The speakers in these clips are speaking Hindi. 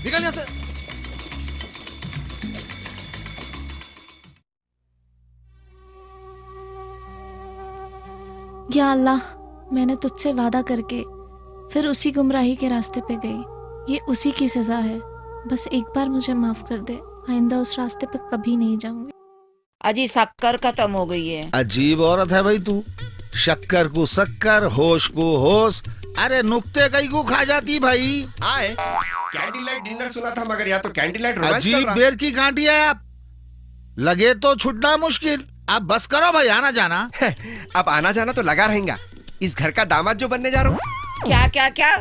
निकल यहाँ से। या अल्लाह, मैंने तुझसे वादा करके फिर उसी गुमराही के रास्ते पे गई। ये उसी की सजा है। बस एक बार मुझे माफ कर दे, आइंदा उस रास्ते पे कभी नहीं जाऊंगी। अजी शक्कर खत्म हो गई है। अजीब औरत है भाई तू। शक्कर को शक्कर, होश को होश, अरे नुक्ते कई को खा जाती भाई। आए कैंडल लाइट डिनर सुना था, मगर यहाँ तो कैंडल लाइट रोमांस चल अजीब रहा। बेर की कांटी है आप। लगे तो छुटना मुश्किल। अब बस करो भाई, आना जाना। अब आना जाना तो लगा रहेगा। इस घर का दामाद जो बनने जा रहा हूँ। क्या क्या क्या?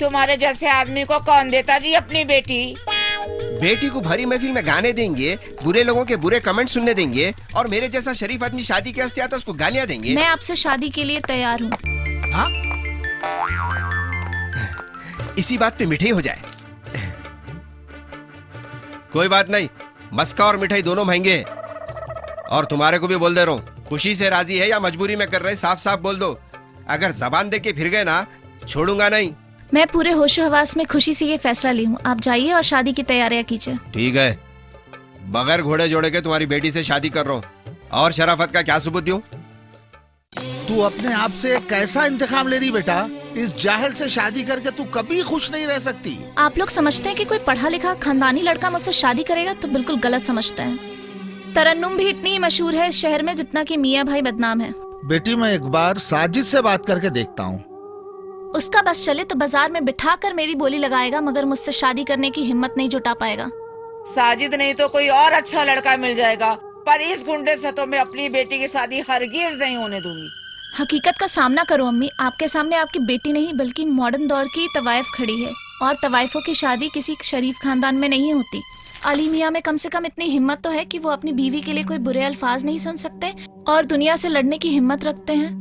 तुम्हारे जैसे आदमी को कौन देता जी अपनी बेटी? बेटी को भरी महफिल में गाने देंगे, बुरे लोगों के बुरे कमेंट सुनने देंगे, और मेरे जैसा शरीफ आदमी शादी के हस्ते आता उसको गालियाँ देंगे। मैं आपसे शादी के लिए तैयार हूँ। इसी बात पे मिठाई हो जाए। कोई बात नहीं, मस्का और मिठाई दोनों महंगे हैं। और तुम्हारे को भी बोल दे रहा हूँ, खुशी से राजी है या मजबूरी में कर रहे, साफ साफ बोल दो। अगर जबान दे के फिर गए ना, छोड़ूंगा नहीं। मैं पूरे होशो हवास में खुशी से ये फैसला ली हूँ। आप जाइए और शादी की तैयारियां कीजिए। ठीक है, बगैर घोड़े जोड़े के तुम्हारी बेटी से शादी कर रहा हूँ। और शराफत का क्या सबूत दूं? तू अपने आप से कैसा इंतकाम ले रही बेटा? इस जाहिल से शादी करके तू कभी खुश नहीं रह सकती। आप लोग समझते हैं कि कोई पढ़ा लिखा खानदानी लड़का मुझसे शादी करेगा, तो बिल्कुल गलत समझते हैं। तरन्नुम भी इतनी ही मशहूर है इस शहर में जितना कि मियाँ भाई बदनाम है। बेटी मैं एक बार साजिद से बात करके देखता हूँ। उसका बस चले तो बाजार में बिठा कर मेरी बोली लगाएगा, मगर मुझसे शादी करने की हिम्मत नहीं जुटा पाएगा। साजिद नहीं तो कोई और अच्छा लड़का मिल जाएगा, पर इस गुंडे से तो मैं अपनी बेटी की शादी हरगिज नहीं होने दूंगी। हकीकत का सामना करो अम्मी। आपके सामने आपकी बेटी नहीं बल्कि मॉडर्न दौर की तवाइफ खड़ी है, और तवाइफों की शादी किसी शरीफ खानदान में नहीं होती। अली मियाँ में कम से कम इतनी हिम्मत तो है कि वो अपनी बीवी के लिए कोई बुरे अल्फाज नहीं सुन सकते और दुनिया से लड़ने की हिम्मत रखते हैं।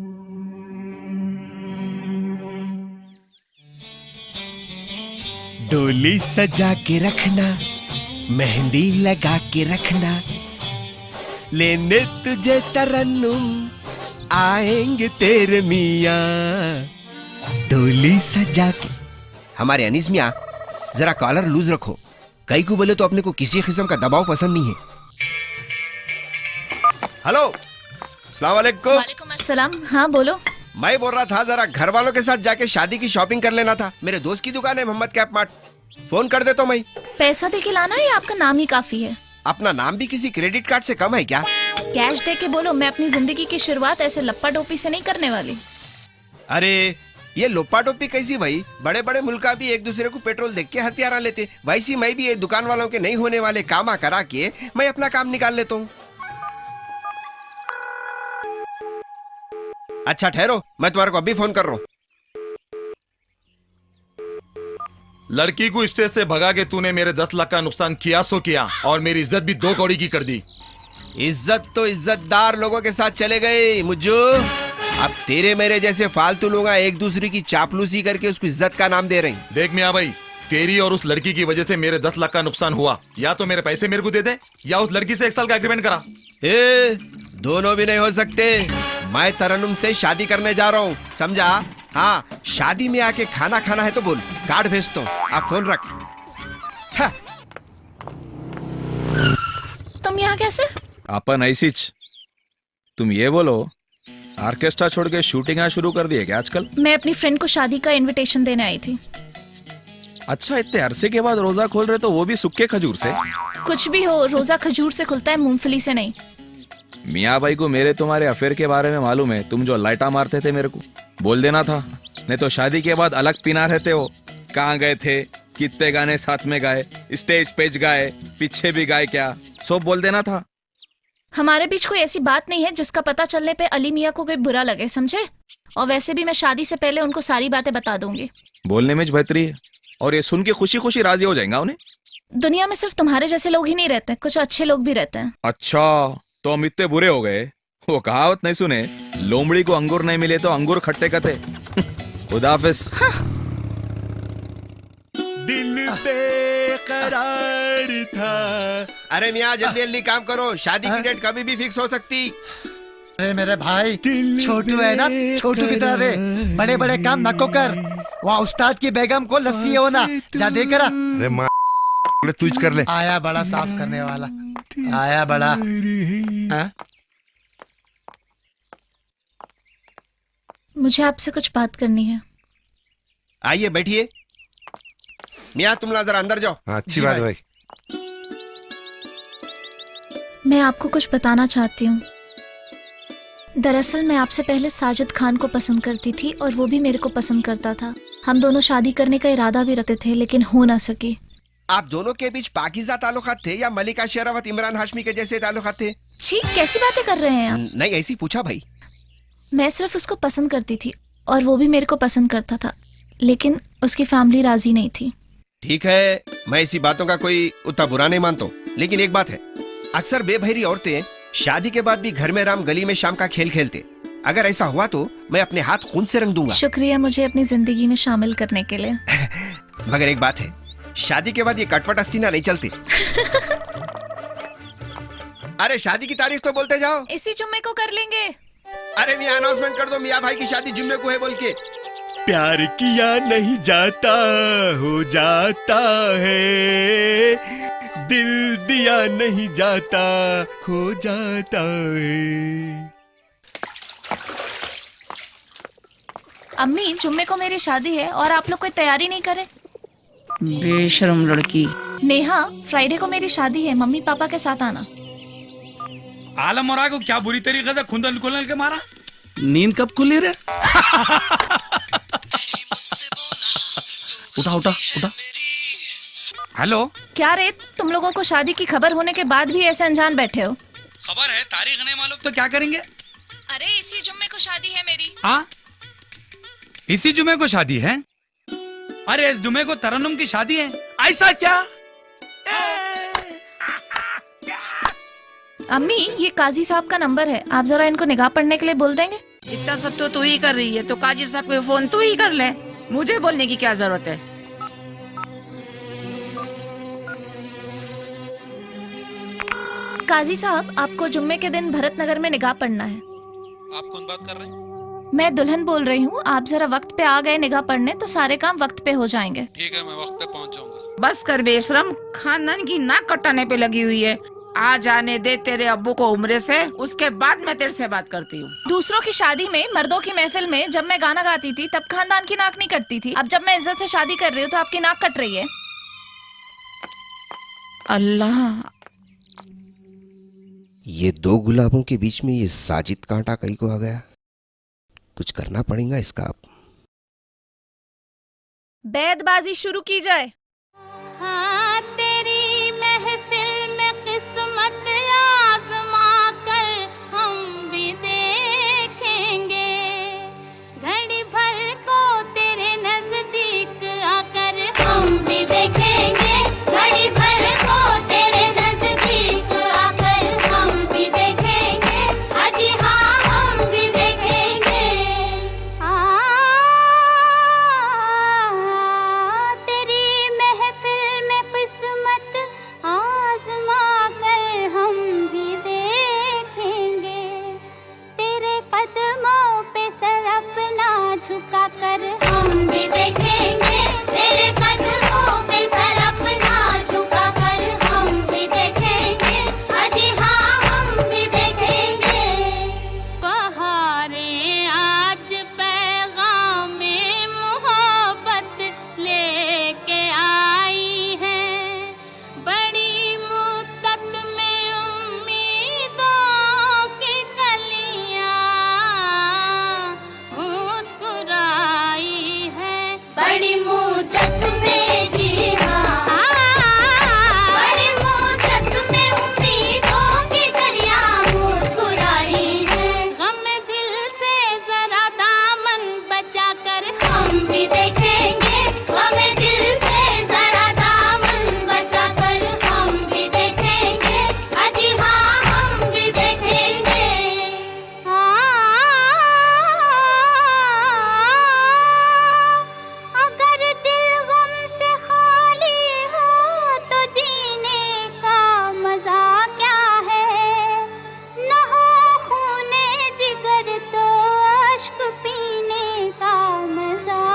डोली सजा के रखना, मेहंदी लगा के रखना, लेने तुझे तरन्नुम आएंगे तेरे मियाँ। डोली सजा के। हमारे अनीस मियाँ, जरा कॉलर लूज रखो। कई को बोले तो अपने को किसी किस्म का दबाव पसंद नहीं है। हेलो, अस्सलाम वालेकुम। वालेकुम अस्सलाम। हाँ बोलो। मैं बोल रहा था जरा घर वालों के साथ जाके शादी की शॉपिंग कर लेना था। मेरे दोस्त की दुकान है मोहम्मद कैप मार्ट। फोन कर देता हूँ मैं। पैसा दे के लाना है या आपका नाम ही काफी है? अपना नाम भी किसी क्रेडिट कार्ड से कम है क्या? कैश दे के बोलो। मैं अपनी जिंदगी की शुरुआत ऐसे लप्पा टोपी से नहीं करने वाली। अरे ये लोपा टोपी कैसी भाई? बड़े बड़े मुल्का भी एक दूसरे को पेट्रोल देख के हथियारा लेते, वैसी मैं भी ये दुकान वालों के नहीं होने वाले कामा करा के मैं अपना काम निकाल लेता हूँ। अच्छा ठहरो, मैं तुम्हारे को अभी फोन कर रहा हूँ। लड़की को स्टेज से भगा के तूने मेरे 10 लाख का नुकसान किया सो किया, और मेरी इज्जत भी 2 कौड़ी की कर दी। इज्जत तो इज्जतदार लोगों के साथ चले गए मुझे। अब तेरे मेरे जैसे फालतू लोग एक दूसरे की चापलूसी करके उसको इज्जत का नाम दे रहे हैं। देख मियाँ भाई, तेरी और उस लड़की की वजह से मेरे 10 लाख का नुकसान हुआ। या तो मेरे पैसे मेरे को दे दे, या उस लड़की से 1 साल का एग्रीमेंट करा। दोनों भी नहीं हो सकते। मैं तरन्नुम से शादी करने जा रहा हूँ, समझा? हाँ, शादी में आके खाना खाना है तो बोल, कार्ड भेजता हूँ। आप फोन रख। हाँ। तुम यहाँ कैसे? अपन ऐसीच। तुम ये बोलो, ऑर्केस्ट्रा छोड़ के शूटिंग शुरू कर दी है क्या आजकल? मैं अपनी फ्रेंड को शादी का इनविटेशन देने आई थी। अच्छा, इतने अरसे के बाद रोजा खोल रहे तो वो भी सूखे खजूर से? कुछ भी हो, रोजा खजूर से खुलता है, मूंगफली से नहीं। मियाँ भाई को मेरे तुम्हारे अफेयर के बारे में मालूम है। तुम जो लाइटा मारते थे मेरे को बोल देना था, नहीं तो शादी के बाद अलग पीना रहते हो। कहाँ गए थे, कितने गाने साथ में गाए, स्टेज पे गाए, पीछे भी गाए, क्या सब बोल देना था। हमारे बीच कोई ऐसी बात नहीं है जिसका पता चलने पे अली मियाँ को कोई बुरा लगे, समझे? और वैसे भी मैं शादी से पहले उनको सारी बातें बता दूंगी। बोलने में बेहतरी है, और ये सुन के खुशी खुशी राजी हो जाएगा उन्हें। दुनिया में सिर्फ तुम्हारे जैसे लोग ही नहीं रहते, कुछ अच्छे लोग भी रहते हैं। अच्छा, तो हम इतने बुरे हो गए? वो कहावत नहीं सुने, लोमड़ी को अंगूर नहीं मिले तो अंगूर खट्टे कते। खुदा हाफिज। हाँ। दिल बेकरार था। अरे मियाँ जल्दी जल्दी काम करो, शादी की डेट कभी भी फिक्स हो सकती। अरे मेरे भाई, छोटू है ना, छोटू की तरह रे, बड़े बड़े काम नको कर। वहाँ उस्ताद की बेगम को लस्सी हो ना, जा दे करा। अरे तू कर ले। आया बड़ा साफ करने वाला, आया बड़ा। हाँ? मुझे आपसे कुछ बात करनी है। आइए बैठिए। मियाँ तुम लोग जरा अंदर जाओ। हाँ, अच्छी जी बात भाई। भाई। मैं आपको कुछ बताना चाहती हूँ। दरअसल मैं आपसे पहले साजिद खान को पसंद करती थी और वो भी मेरे को पसंद करता था। हम दोनों शादी करने का इरादा भी रखते थे लेकिन हो ना सकी। आप दोनों के बीच पाकीज़ा ताल्लुकात थे या मलिका शेरावत इमरान हाशमी के जैसे ताल्लुकात थे? छी, कैसी बातें कर रहे हैं आप? नहीं ऐसी पूछा भाई। मैं सिर्फ उसको पसंद करती थी और वो भी मेरे को पसंद करता था, लेकिन उसकी फैमिली राजी नहीं थी। ठीक है, मैं ऐसी बातों का कोई उतना बुरा नहीं मानता, लेकिन एक बात है, अक्सर बेबहरी औरतें शादी के बाद भी घर में राम गली में शाम का खेल खेलते। अगर ऐसा हुआ तो मैं अपने हाथ खून से रंग दूंगा। शुक्रिया मुझे अपनी जिंदगी में शामिल करने के लिए। मगर एक बात है, शादी के बाद ये कटपट अस्तीना नहीं चलती। अरे शादी की तारीख तो बोलते जाओ। इसी जुम्मे को कर लेंगे। अरे मियाँ अनाउंसमेंट कर दो, मियाँ भाई की शादी जुम्मे को है बोल के। प्यार किया नहीं जाता, हो जाता है। दिल दिया नहीं जाता, खो जाता है। अम्मी, जुम्मे को मेरी शादी है और आप लोग कोई तैयारी नहीं करे। बेशरम लड़की। नेहा, फ्राइडे को मेरी शादी है, मम्मी पापा के साथ आना। आलम और को क्या बुरी तरीके से खुंदल खुलल के मारा। नींद कब खुली रे? उठा उठा उठा। हेलो, क्या रे, तुम लोगों को शादी की खबर होने के बाद भी ऐसे अनजान बैठे हो? खबर है, तारीख नहीं मालूम तो क्या करेंगे? अरे इसी जुम्मे को शादी है मेरी। हाँ, इसी जुमे को शादी है? अरे इस जुमे को तरन्नुम की शादी है। ऐसा क्या? अम्मी, ये काजी साहब का नंबर है, आप जरा इनको निगाह पढ़ने के लिए बोल देंगे? इतना सब तो तू ही कर रही है, तो काजी साहब को फोन तू ही कर ले। मुझे बोलने की क्या जरूरत है? काजी साहब, आपको जुम्मे के दिन भरत नगर में निगाह पढ़ना है। आप कौन बात कर रहे हैं? मैं दुल्हन बोल रही हूँ। आप जरा वक्त पे आ गए निगाह पढ़ने तो सारे काम वक्त पे हो जाएंगे। ठीक है, मैं वक्त पे पहुंच जाऊंगा। बस कर बेशरम, खानदान की नाक कटाने पे लगी हुई है। आ जाने दे तेरे अब्बू को उम्रे से, उसके बाद मैं तेरे से बात करती हूँ। दूसरों की शादी में, मर्दों की महफिल में जब मैं गाना गाती थी तब खानदान की नाक नहीं कटती थी। अब जब मैं इज्जत से शादी कर रही हूँ तो आपकी नाक कट रही है। अल्लाह, ये दो गुलाबों के बीच में ये साजिद कांटा कहीं को आ गया। कुछ करना पड़ेगा इसका। बैदबाजी शुरू की जाए। हाँ, तेरी महफिल में किस्मत आज़मा कर हम भी देखेंगे। घड़ी भर को तेरे नजदीक आकर हम भी देखेंगे। घड़ी भर को तेरे नजदीक आकर हम भी देखेंगे। अजी हाँ, हम भी देखेंगे। तेरी महफिल में किस्मत आज़मा कर हम भी देखेंगे। तेरे कदमों पे सर अपना झुका कर हम भी देखेंगे। तेरे कदमों पे सर अपना झुका कर हम भी देखेंगे। अजी हाँ, हम भी देखेंगे। बहारें आज पैगामे मोहब्बत लेके आई हैं। बड़ी मुद्दत में उम्मीदों की कलियां मुस्कुराई हैं। बड़ी मुद्दत में, जी हाँ, बड़ी मुद्दत में उम्मीदों की कलियां मुस्कुराई हैं। गम दिल से जरा दामन बचा कर हम भी देखेंगे। गम दिल से जरा दामन बचा कर हम भी देखेंगे। अजी हाँ, हम भी देखेंगे। अगर दिल गम से खाली हो तो जीने का मजा क्या है। न हो खूने जिगर तो अश्क पीने का मजा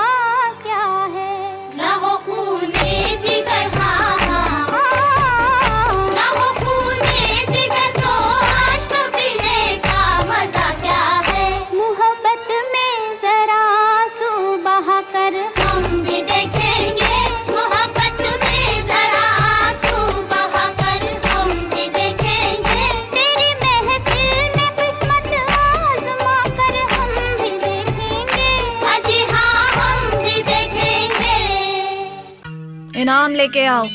इनाम लेके आओ।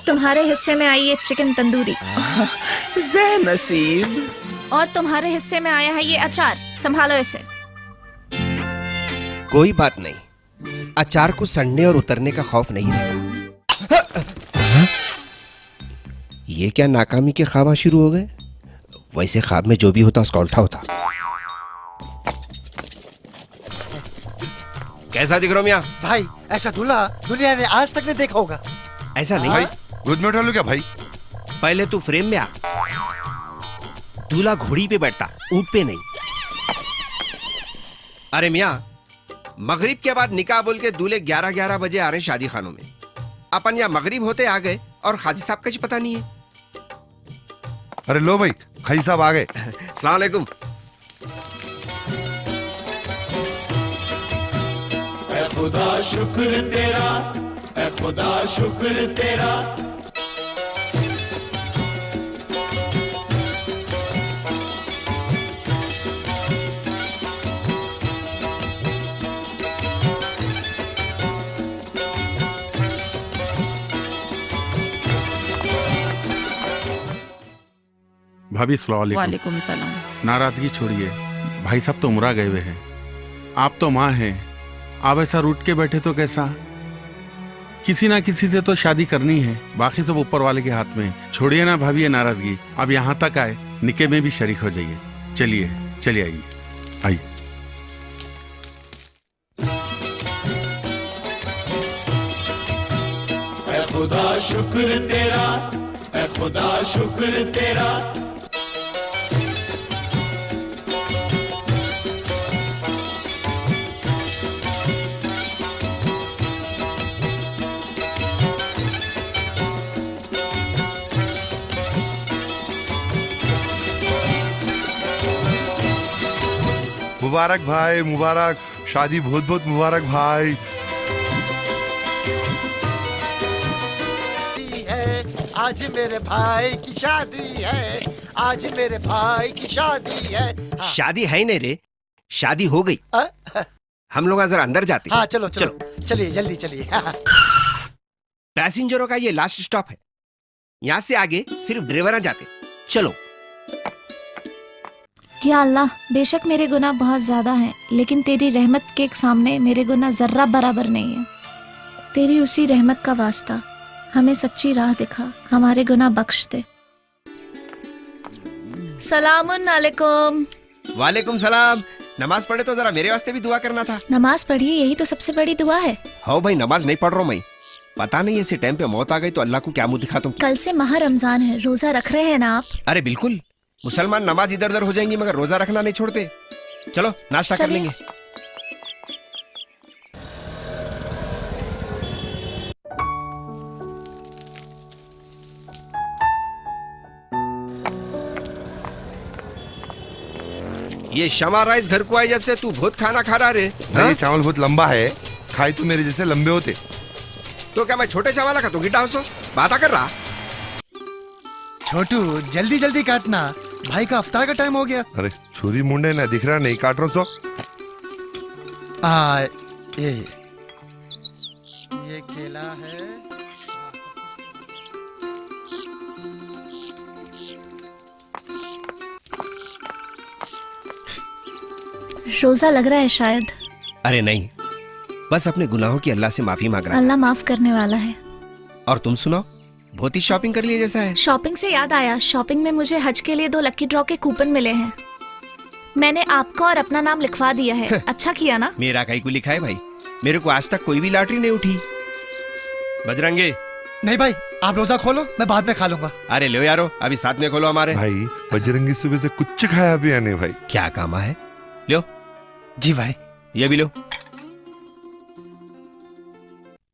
तुम्हारे हिस्से में आई है चिकन तंदूरी जै नसीब। और तुम्हारे हिस्से में आया है ये अचार, संभालो इसे। कोई बात नहीं, अचार को सड़ने और उतरने का खौफ नहीं रहता। ये क्या नाकामी के ख्वाब शुरू हो गए? वैसे ख्वाब में जो भी होता उसका उल्टा होता। कैसा दिख रहा हूं मियां? भाई ऐसा दूल्हा दुनिया ने आज तक नहीं देखा होगा। ऐसा नहीं भाई गोद में उठा लो क्या भाई? पहले तू फ्रेम में आ। दूल्हा घोड़ी पे बैठता, ऊंट पे नहीं। अरे मियां, मगरिब के बाद निकाह बोल के दूल्हे 11-11 बजे आ रहे शादी खानों में। अपन यहाँ मगरिब होते आ गए और खाजी साहब का जी पता नहीं है। अरे लो भाई, खाई साहब आ गए। अस्सलाम वालेकुम। खुदा शुक्र तेरा, ऐ खुदा शुक्र तेरा। भाभी अस्सलाम वालेकुम। वालेकुम सलाम। नाराजगी छोड़िए, भाई साहब तो उमरा गए हुए हैं, आप तो माँ हैं। आप ऐसा रूठ के बैठे तो कैसा? किसी ना किसी से तो शादी करनी है, बाकी सब ऊपर वाले के हाथ में। छोड़िए ना भाभी ये नाराजगी, अब यहाँ तक आए, निके में भी शरीक हो जाइए। चलिए चलिए, आइए आइए। ऐ खुदा शुक्र तेरा, ऐ खुदा शुक्र तेरा। मुबारक भाई, मुबारक। शादी बहुत बहुत मुबारक भाई। आज मेरे भाई की शादी है, आज मेरे भाई की शादी है। हाँ। शादी है नहीं रे, शादी हो गई। हम लोग जरा अंदर जाते हैं। हाँ चलो चलो, चलिए जल्दी चलिए। पैसेंजरों का ये लास्ट स्टॉप है, यहाँ से आगे सिर्फ ड्राइवर जाते। चलो। या अल्लाह, बेशक मेरे गुनाह बहुत ज्यादा हैं, लेकिन तेरी रहमत के सामने मेरे गुनाह जर्रा बराबर नहीं है। तेरी उसी रहमत का वास्ता हमें सच्ची राह दिखा, हमारे गुनाह बख्श दे। सलामुन अलैकुम। वालेकुम सलाम। नमाज पढ़े तो जरा मेरे वास्ते भी दुआ करना था। नमाज पढ़िए, यही तो सबसे बड़ी दुआ है। हाँ भाई, नमाज नहीं पढ़ रहा हूँ मैं। पता नहीं ऐसे टाइम पे मौत आ गई तो अल्लाह को क्या मुंह दिखा तुम। कल से माह रमजान है, रोजा रख रहे हैं ना आप? अरे बिल्कुल, मुसलमान नमाज इधर उधर हो जाएंगी मगर रोजा रखना नहीं छोड़ते। चलो नाश्ता कर चलिए। लेंगे। ये शमा राइस घर को आई जब से तू बहुत खाना खा रहा रे। ये चावल बहुत लंबा है, खाए तो मेरे जैसे लंबे होते। तो क्या मैं छोटे चावल खा तू गिड्डा हो सो बात कर रहा? छोटू जल्दी जल्दी काटना, भाई का अफ्तार का टाइम हो गया। अरे छुरी मुंडे ना दिख रहा, नहीं काट रहा सो। ये केला है। रोजा लग रहा है शायद। अरे नहीं, बस अपने गुनाहों की अल्लाह से माफी मांग रहा है। अल्लाह माफ करने वाला है। और तुम सुनाओ, बहुत ही शॉपिंग कर लिए जैसा है। शॉपिंग से याद आया, शॉपिंग में मुझे हज के लिए 2 लकी ड्रॉ के कूपन मिले हैं। मैंने आपका और अपना नाम लिखवा दिया है। अच्छा किया ना? मेरा कहीं को लिखा है भाई, मेरे को आज तक कोई भी लॉटरी नहीं उठी। बजरंगी। नहीं भाई, आप रोजा खोलो, मैं बाद में खा लूंगा। अरे लो यारो, अभी साथ में खोलो हमारे। भाई बजरंगी सुबह से कुछ खाया भी नहीं भाई। क्या काम है? लो जी भाई, ये भी लो।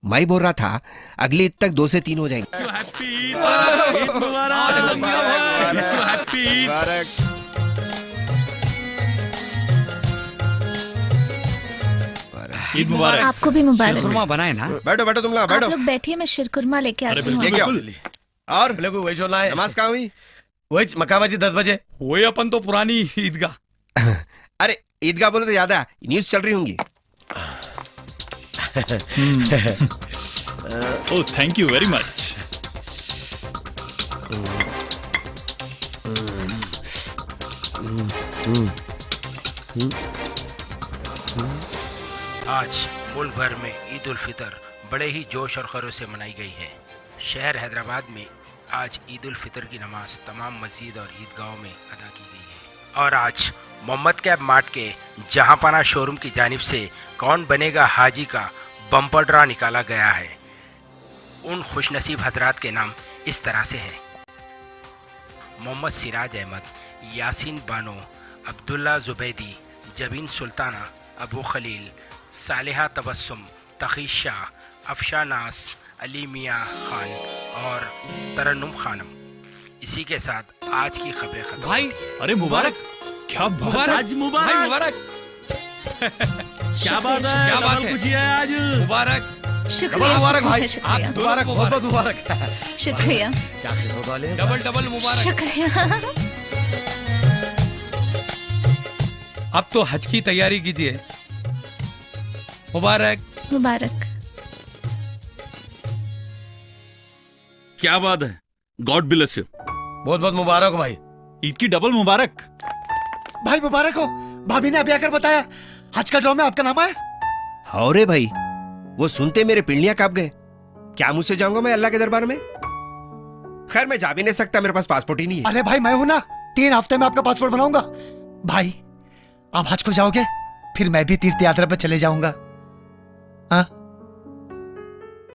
मैं बोल रहा था अगली ईद तक 2 से 3 हो जाएंगे। ईद मुबारक। आपको भी मुबारक। खुरमा बनाए ना। बैठो बैठो तुम लोग आप बैठो। लोग बैठिए, मैं शिरकुरमा लेके आती हूँ। लेके आओ। और नमाज कहाँ हुई? वही मकाबाजी 10 बजे। वही अपन तो पुरानी ईदगाह। अरे ईदगाह बोले तो याद है, न्यूज चल रही होंगी। Oh thank you very much. आज मुल्क भर में ईद उल फितर बड़े ही जोश और खरोश से मनाई गई है। शहर हैदराबाद में आज ईद उल फितर की नमाज तमाम मस्जिद और ईदगाहों में अदा की गई है। और आज मोहम्मद कैब मार्ट के जहांपना शोरूम की जानिब से कौन बनेगा हाजी का बम्पर ड्रा निकाला गया है। उन खुशनसीब हजरात के नाम इस तरह से हैं: मोहम्मद सिराज अहमद, यासीन बानो, अब्दुल्ला जुबैदी, जबीन सुल्ताना, अबू खलील, सालेहा तबस्सुम, तखी शाह, अफशा नास, अली मियाँ खान और तरन्नुम खानम। इसी के साथ आज की खबरें खत्म। भाई अरे मुबारक, क्या मुबारक, आज मुबारक, भाई मुबारक। क्या बात है, क्या बात डबल है? खुशी है आज। मुबारक, शुक्रिया, मुबारक भाई। शुक्रिया, आप शुक्रिया, मुबारक, बहुत मुबारक। शुक्रिया, क्या किस्मत वाले हैं। डबल डबल मुबारक। शुक्रिया। अब तो हज की तैयारी कीजिए। मुबारक। मुबारक। क्या बात है, गॉड ब्लेस यू। बहुत बहुत मुबारक हो भाई। ईद की डबल मुबारक। भाई मुबारक हो, भाभी ने अभी आकर बताया हज का ड्रॉ में आपका नाम आया। हाँ रे भाई, वो सुनते मेरे पिंडलियां कांप गए। क्या मुझसे जाऊंगा मैं अल्लाह के दरबार में? खैर मैं जा भी नहीं सकता, मेरे पास पासपोर्ट ही नहीं है। अरे भाई मैं हूं ना, 3 हफ्ते में आपका पासपोर्ट बनाऊंगा। भाई आप हज को जाओगे, फिर मैं भी तीर्थ यात्रा पर चले जाऊंगा। हाँ